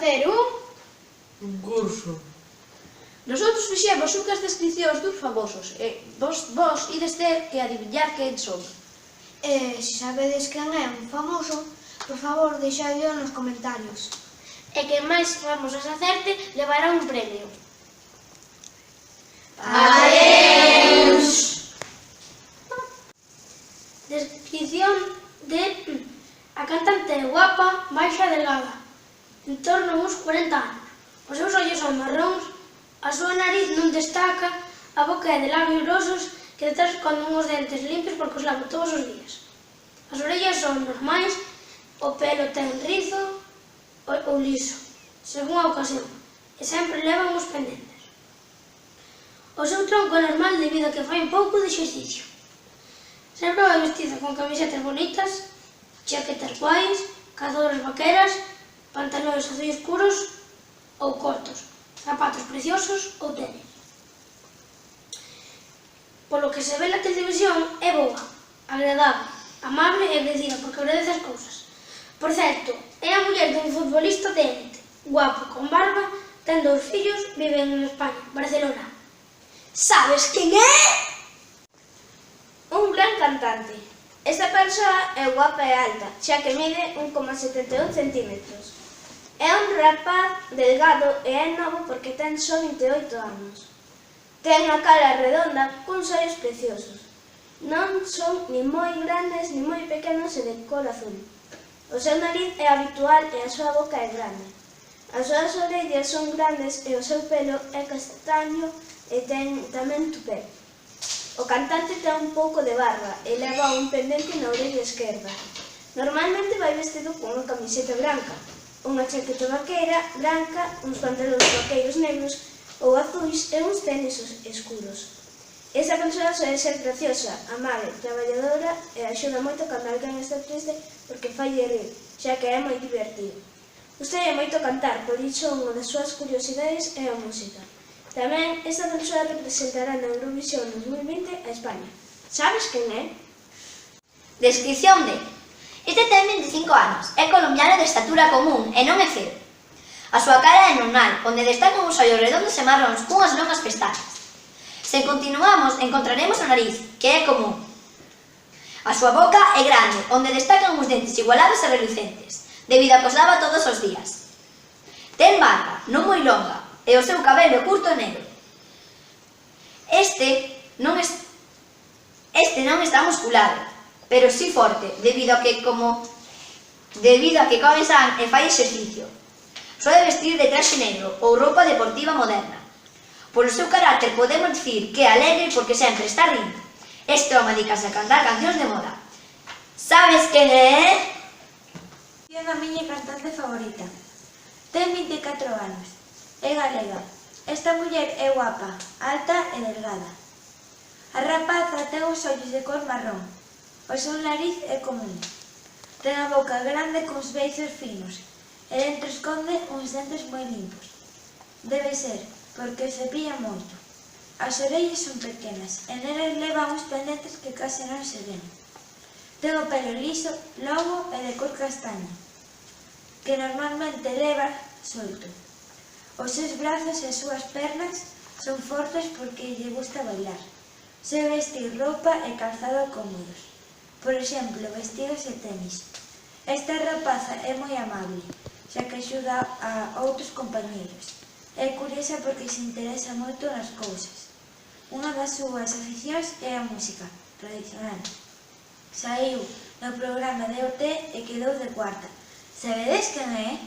facer un curso. Nosotros fixemos unhas descripcións dos famosos e vos ides ter que adivinhar quen son. Se sabedes quen é un famoso, por favor, deixadlo nos comentarios. E quen máis famosos acerte levará un premio. Adeus! Descripción de a cantante guapa, baixa e delgada, en torno a uns 40 anos. Os seus ollos son marróns, a súa nariz non destaca, a boca é de labios grosos que detrás esconde uns dentes limpios porque os lavo todos os días. As orellas son normais, o pelo ten rizo ou liso, según a ocasión, e sempre levan os pendentes. O seu tronco é normal debido a que fai un pouco de exercicio. Sempre vai vestida con camisetas bonitas, chaquetas guais, cazadoras vaqueras, pantalóns azuis escuros ou cortos, zapatos preciosos ou tenis. Polo que se ve na televisión é boa, agradable, amable e agradecida porque agradece as cousas. Por certo, é a muller dun futbolista de élite, guapo, con barba, ten 2 fillos, viven en España, Barcelona. Sabes quen é? Un gran cantante. Esta persoa é guapa e alta, xa que mide 1,71 centímetros. É un rapaz delgado e é novo porque ten só 28 anos. Ten a cara redonda cuns ollos preciosos. Non son ni moi grandes ni moi pequenos e de cor azul. O seu nariz é habitual e a súa boca é grande. As súas orellas son grandes e o seu pelo é castaño e ten tamén tupé. O cantante ten un pouco de barba e leva un pendente na orella esquerda. Normalmente vai vestido con unha camiseta branca, unha chaqueta vaqueira branca, uns pantalóns vaqueiros negros ou azuis e uns tenis escuros. Esa persoa suele ser graciosa, amable, traballadora e axuda moito cando alguén está triste porque falle rir, xa que é moi divertido. Gustoulle moito cantar, por iso unha das súas curiosidades é a música. Tamén, esta persoa representará na Eurovisión 2020 a España. Sabes quen é? Descripción de: este ten 25 anos, é colombiano de estatura común e non é feo. A súa cara é normal, onde destacan os ollos redondos e marróns cunhas longas pestañas. Se continuamos, encontraremos o nariz, que é común. A súa boca é grande, onde destacan os dentes igualados e relucentes, debido a que os lava todos os días. Ten barba, non moi longa, e o seu cabelo curto e negro. Este non está musculado, pero si forte, debido a que come san e fai exercicio. Suele vestir de traxe negro ou roupa deportiva moderna. Por o seu carácter podemos dicir que é alegre porque sempre está rindo. Este home dedicase a cantar cancións de moda. Sabes quen é? É a miña cantante favorita. Ten 24 anos. É galega. Esta muller é guapa, alta e delgada. A rapaza ten os ollos de cor marrón. O seu nariz é común. Ten a boca grande cuns beiços finos e dentro esconde uns dentes moi limpos. Debe ser porque se pilla moito. As orellas son pequenas e nelas leva uns pendentes que case non se ven. Ten o pelo liso, longo e de cor castaña, que normalmente leva solto. Os seus brazos e as súas pernas son fortes porque lle gusta bailar. Se vestir roupa e calzado cómodos. Por exemplo, vestidos e tenis. Esta rapaza é moi amable, xa que axuda a outros compañeros. É curiosa porque se interesa moito nas cousas. Unha das súas aficións é a música tradicional. Saíu no programa de OT e quedou de cuarta. Sabedes quen é?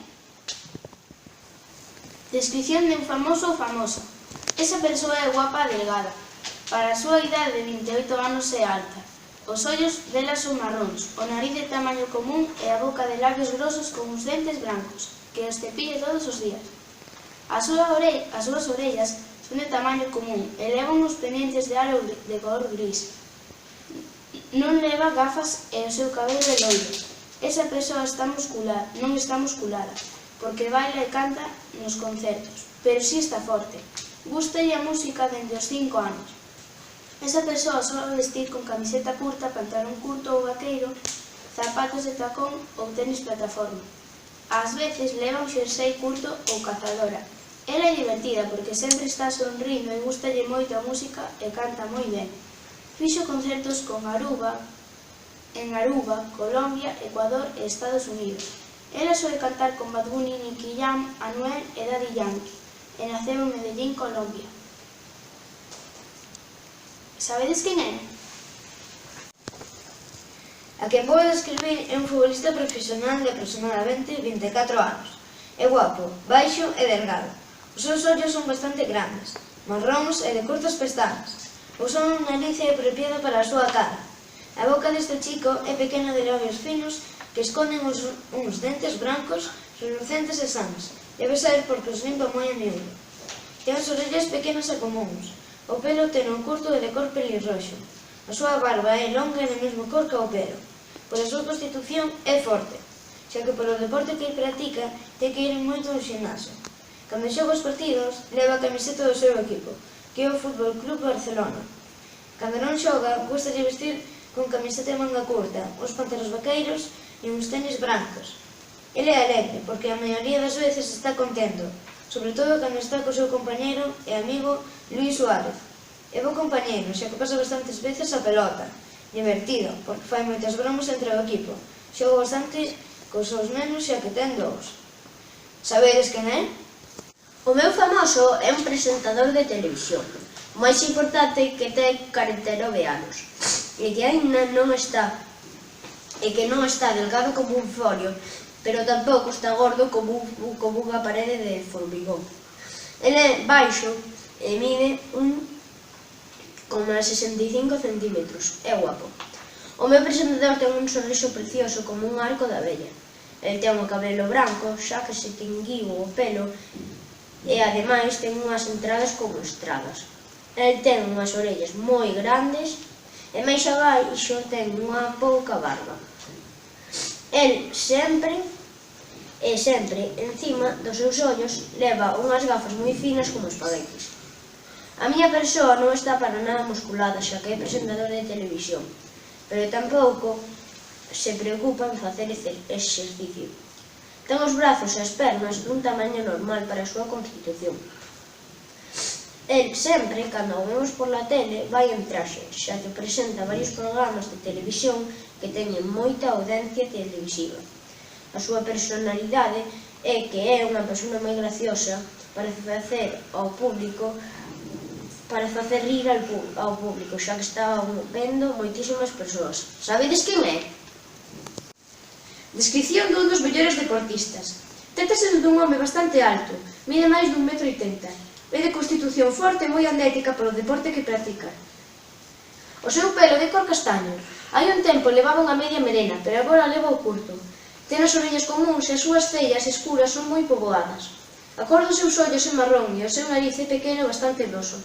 Descripción de un famoso ou famosa. Esa persoa é guapa e delgada. Para a súa idade de 28 anos é alta. Os ollos dela son marróns, o nariz de tamaño común e a boca de labios grosos con uns dentes brancos, que os cepille todos os días. As súas orellas son de tamaño común e levan uns pendentes de aro de cor gris. Non leva gafas e o seu cabelo é loiro. Esa persoa non está musculada, porque baila e canta nos concertos, pero si está forte. Gústalle a música dende os 5 anos. Esa persoa soe vestir con camiseta curta, pantalón curto ou vaqueiro, zapatos de tacón ou tenis plataforma. Ás veces leva un xersei curto ou cazadora. Ela é divertida porque sempre está sonrindo e gustalle moito a música e canta moi ben. Fixo concertos en Aruba, Colombia, Ecuador e Estados Unidos. Ela soe cantar con Bad Bunny, Nicky Jam, Anuel e Daddy Yankee, e naceu en Medellín, Colombia. Sabedes quen é? A quen vou describir é un futbolista profesional de aproximadamente 24 anos. É guapo, baixo e delgado. Os seus ollos son bastante grandes, marróns e de cortas pestanas. Usa unha nariz apropiada para a súa cara. A boca deste chico é pequena de labios finos que esconden uns dentes brancos, relucentes e sans. Debe ser porque os limpa moi a miúdo. Ten as orellas pequenas e comuns. O pelo ten un curto e de cor pelirroxo. A súa barba é longa e da mesma cor que o pelo. Por a súa constitución é forte, xa que polo deporte que practica ten que ir moito ao ximnasio. Cando xoga os partidos, leva a camiseta do seu equipo, que é o Fútbol Club Barcelona. Cando non xoga, gusta de vestir con camiseta de manga curta, os pantalos vaqueiros e uns tenis brancos. Ele é alegre, porque a maioría das veces está contento, sobre todo cando está co seu compañeiro e amigo Luis Suárez. É bo compañeiro, xa que pasa bastantes veces a pelota. Divertido, porque fai moitas bromas entre o equipo. Xoga bastante cos seus nenos xa que ten 2. Sabedes quen é? O meu famoso é un presentador de televisión, o máis importante que ten 49 anos, e que ainda non está delgado como un folio, pero tampouco está gordo como unha parede de formigón. Ele é baixo e mide 1,65 centímetros, é guapo. O meu presentador ten un sorriso precioso como un arco de abella. El ten o cabelo branco, xa que se tinguiu o pelo, e ademais ten unhas entradas como estradas. El ten unhas orellas moi grandes e máis abaixo ten unha pouca barba. El sempre, encima dos seus ollos, leva unhas gafas moi finas como espaguetis. A miña persoa non está para nada musculada, xa que é presentador de televisión, pero tampouco se preocupa en facer exercicio. Ten os brazos e as pernas dun tamaño normal para a súa constitución. El sempre, cando o vemos por la tele, vai en traxe, xa que presenta varios programas de televisión que teñen moita audiencia televisiva. A súa personalidade é que é unha persona moi graciosa para facer rir ao público, xa que está vendo moitísimas persoas. Sabedes quen é? Descripción dun dos mellores deportistas. Trátase dun home bastante alto, mide máis dun 1,80 m. É de constitución forte e moi atlética polo deporte que practica. O seu pelo de cor castaño. Hai un tempo levaba unha media melena, pero agora leva o curto. Ten as orellas comúns e as súas cellas escuras son moi poboadas. A cor dos seus ollos é marrón e o seu nariz é pequeno e bastante groso.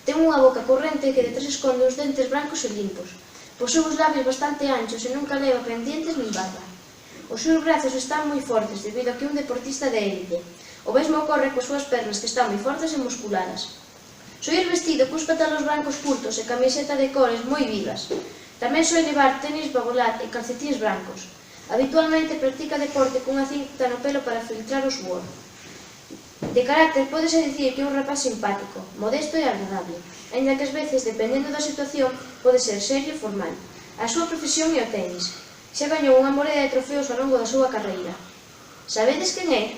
Ten unha boca corrente que detrás esconde os dentes brancos e limpos. Posúe os labios bastante anchos e nunca leva pendientes nin barba. Os seus brazos están moi fortes debido a que é un deportista de élite. O mesmo ocorre coas súas pernas que están moi fortes e musculadas. Soe ir vestido cos pantalos brancos curtos e camiseta de cores moi vivas. Tamén soe levar tenis bagolat e calcetins brancos. Habitualmente practica deporte cunha cinta no pelo para filtrar o suor. De carácter, pódese dicir que é un rapaz simpático, modesto e agradable, aínda que ás veces, dependendo da situación, pode ser serio e formal. A súa profesión é o tenis. Xa gañou unha moreda de trofeos ao longo da súa carreira. Sabedes quen é?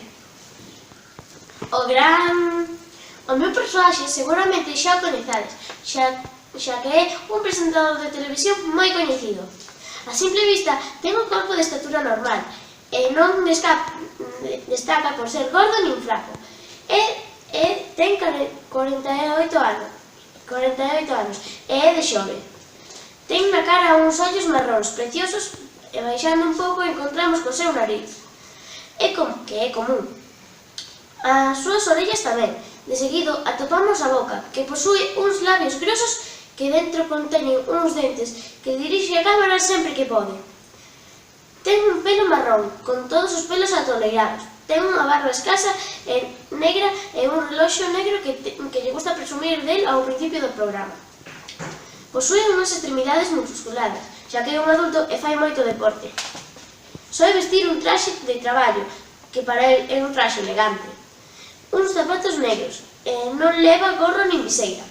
O meu personaxe seguramente xa o coñezades, xa que é un presentador de televisión moi coñecido. A simple vista, ten un corpo de estatura normal e non destaca por ser gordo nin flaco. Ten 48 anos e é de xove. Ten na cara uns ollos marróns preciosos e baixando un pouco encontramos co seu nariz, que é común. As súas orellas tamén. De seguido atopamos a boca, que posúe uns labios grosos que dentro conteñen uns dentes que dirixe a cámara sempre que pode. Ten un pelo marrón, con todos os pelos atoleirados. Ten unha barba escasa e negra e un reloxo negro que lle gusta presumir del ao principio do programa. Posúe unhas extremidades musculadas, xa que é un adulto e fai moito deporte. Soe vestir un traxe de traballo, que para el é un traxe elegante. Uns zapatos negros, e non leva gorro nin viseira.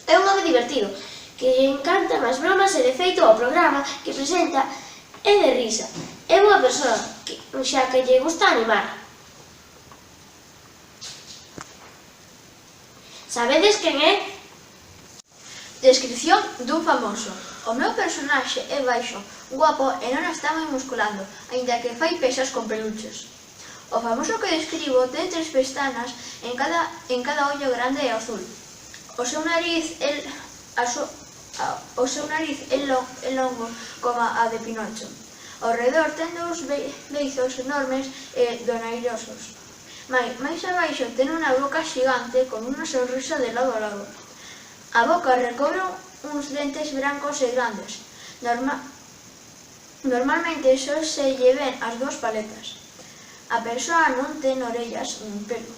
É un home divertido, que lle encantan as bromas e de feito ao programa que presenta é de risa. É boa persoa, xa que lle gusta animar. Sabedes quen é? Descripción dun famoso. O meu personaxe é baixo, guapo e non está moi musculando, aínda que fai pesas con peluchos. O famoso que describo ten 3 pestanas en cada ollo grande e azul. O seu nariz é longo como a de Pinocho. Ao redor ten 2 beizos enormes e donairosos. Mais abaixo ten unha boca xigante con unha sonrisa de lado a lado. A boca recobre uns dentes brancos e grandes. Normalmente só se lle ven as 2 paletas. A persoa non ten orellas nin pelo.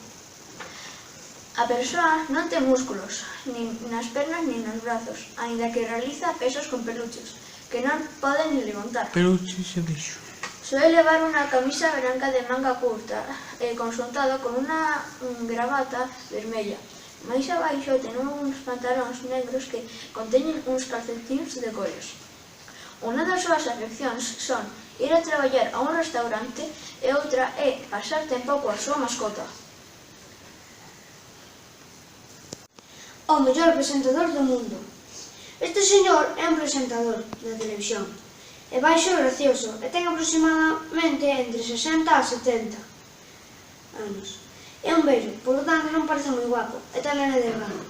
A persoa non ten músculos, nin nas pernas nin nos brazos, aínda que realiza pesos con peluches, que non poden ni levantar. Peluches e bicho. Suele levar unha camisa branca de manga curta e conxuntado con unha gravata vermella. Mais abaixo ten uns pantalóns negros que conteñen uns calcetins de colores. Unha das súas afeccións son ir a traballar a un restaurante e outra é pasar tempo coa súa mascota. O mellor presentador do mundo. Este señor é un presentador de televisión. É baixo e gracioso e ten aproximadamente entre 60 a 70 anos. É un vello, polo tanto non parece moi guapo, e tamén é delgado.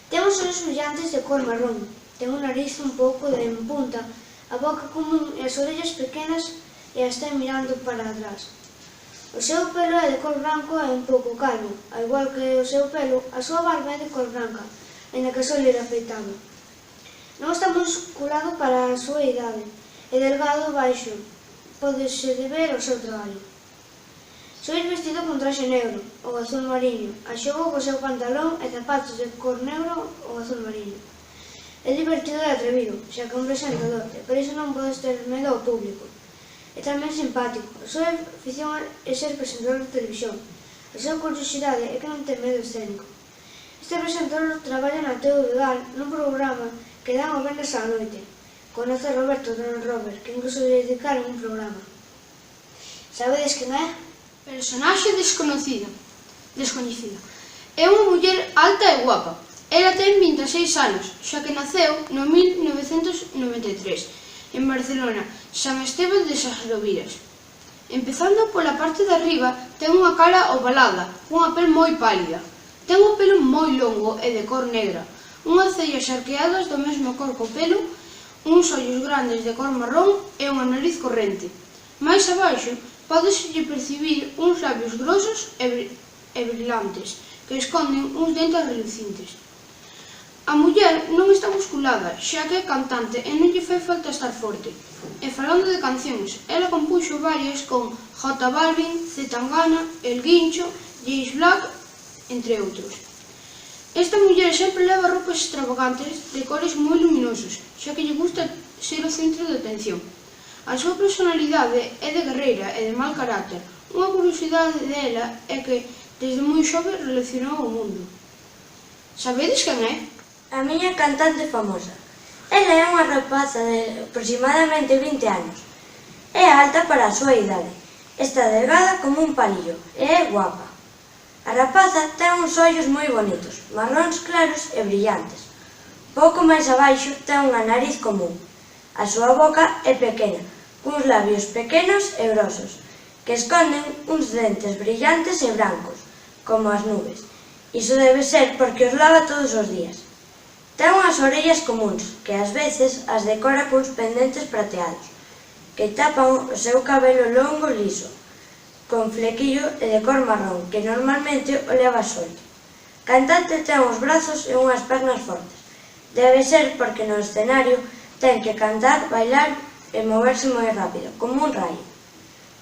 Ten os ollos brillantes de cor marrón, ten un nariz un pouco de en punta, a boca común e as orellas pequenas e as ten mirando para atrás. O seu pelo é de cor branco e un pouco calvo, ao igual que o seu pelo, a súa barba é de cor branca, aínda que só lle é afeitado. Non está musculado para a súa idade, é delgado baixo, pódese ver o seu traballo. Sois vestido con traxe negro, ou azul mariño, a xogo co seu pantalón e zapatos de cor negro ou azul mariño. É divertido e atrevido, xa que é un presentador, e por iso non podes ter medo ao público. É tamén simpático, a súa afición é ser presentador de televisión. A súa curiosidade é que non ten medo escénico. Este presentador traballa na TV Legal nun programa que dan o venres á noite. Conoce a Roberto Don Robert, que incluso lle dedicaron un programa. Sabedes quen é? Personaxe descoñecida. É unha muller alta e guapa. Ela ten 26 anos, xa que naceu no 1993, en Barcelona, San Esteban de Sesroviras. Empezando pola parte de arriba, ten unha cara ovalada, cunha pel moi pálida. Ten o pelo moi longo e de cor negra, unhas cellas arqueadas do mesmo cor co pelo, uns ollos grandes de cor marrón e unha nariz corrente. Mais abaixo, pódeselle percibir uns labios grosos e brillantes, que esconden uns dentes relucintes. A muller non está musculada, xa que é cantante e non lle fai falta estar forte. E falando de cancións, ela compuxo varias con J Balvin, C Tangana, El Guincho, James Black, entre outros. Esta muller sempre leva roupas extravagantes de cores moi luminosos, xa que lle gusta ser o centro de atención. A súa personalidade é de guerreira e de mal carácter. Unha curiosidade dela é que desde moi xove relacionou o mundo. Sabedes quen é? A miña cantante famosa. Ela é unha rapaza de aproximadamente 20 anos. É alta para a súa idade. Está delgada como un palillo e é guapa. A rapaza ten uns ollos moi bonitos, marróns claros e brillantes. Pouco máis abaixo ten unha nariz común. A súa boca é pequena, cuns labios pequenos e grosos, que esconden uns dentes brillantes e brancos, como as nubes. Iso debe ser porque os lava todos os días. Ten unhas orellas comuns, que ás veces as decora cuns pendentes prateados, que tapan o seu cabelo longo liso, con flequillo e de cor marrón, que normalmente o leva solto. Cantante ten uns brazos e unhas pernas fortes. Debe ser porque no escenario ten que cantar, bailar e moverse moi rápido, como un raio.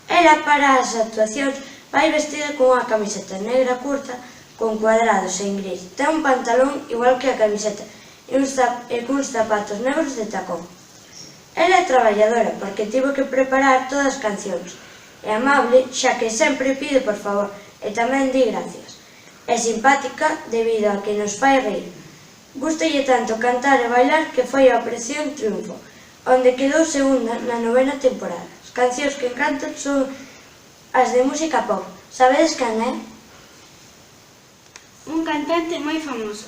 Ela, para as actuacións, vai vestida con unha camiseta negra curta, con cuadrados en gris. Ten un pantalón igual que a camiseta e cuns zapatos negros de tacón. Ela é traballadora porque tivo que preparar todas as cancións é amable, xa que sempre pide por favor, e tamén di gracias. É simpática debido a que nos fai reír. Gústalle tanto cantar e bailar que foi a Operación Triunfo, onde quedou segunda na 9ª temporada. As cancións que cantan son as de música pop. Sabedes quen é? Un cantante moi famoso.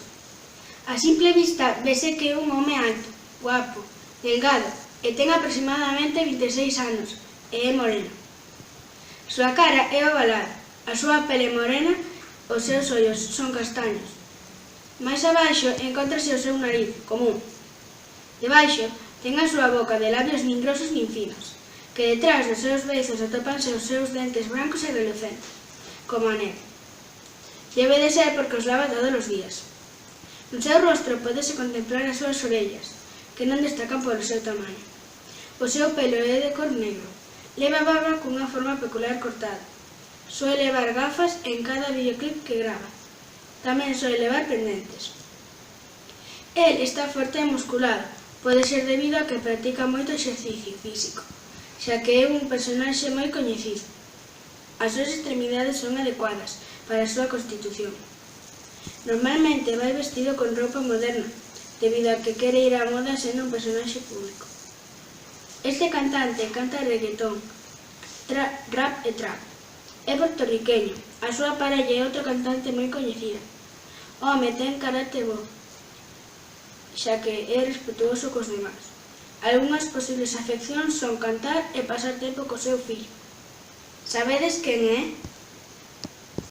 A simple vista vese que é un home alto, guapo, delgado e ten aproximadamente 26 anos e é moreno. A súa cara é ovalada, a súa pele morena, os seus ollos son castaños. Mais abaixo encontrase o seu nariz, común. Debaixo ten a súa boca de labios nin grosos nin finos, que detrás dos seus beizos atópanse os seus dentes brancos e relucentes, como a neve. Debe de ser porque os lava todos os días. No seu rostro pódese contemplar as súas orellas, que non destacan polo seu tamaño. O seu pelo é de cor negro. Leva barba cunha forma peculiar cortada. Soe levar gafas en cada videoclip que grava. Tamén soe levar pendentes. El está forte e musculado. Pode ser debido a que practica moito exercicio físico, xa que é un personaxe moi coñecido. As súas extremidades son adecuadas para a súa constitución. Normalmente vai vestido con roupa moderna, debido a que quere ir á moda sendo un personaxe público. Este cantante canta reggaetón, rap e trap. É puertorriqueño. A súa parella é outro cantante moi coñecida. O home ten carácter bo, xa que é respetuoso cos demás. Algunhas posibles afeccións son cantar e pasar tempo co seu fillo. Sabedes quen é?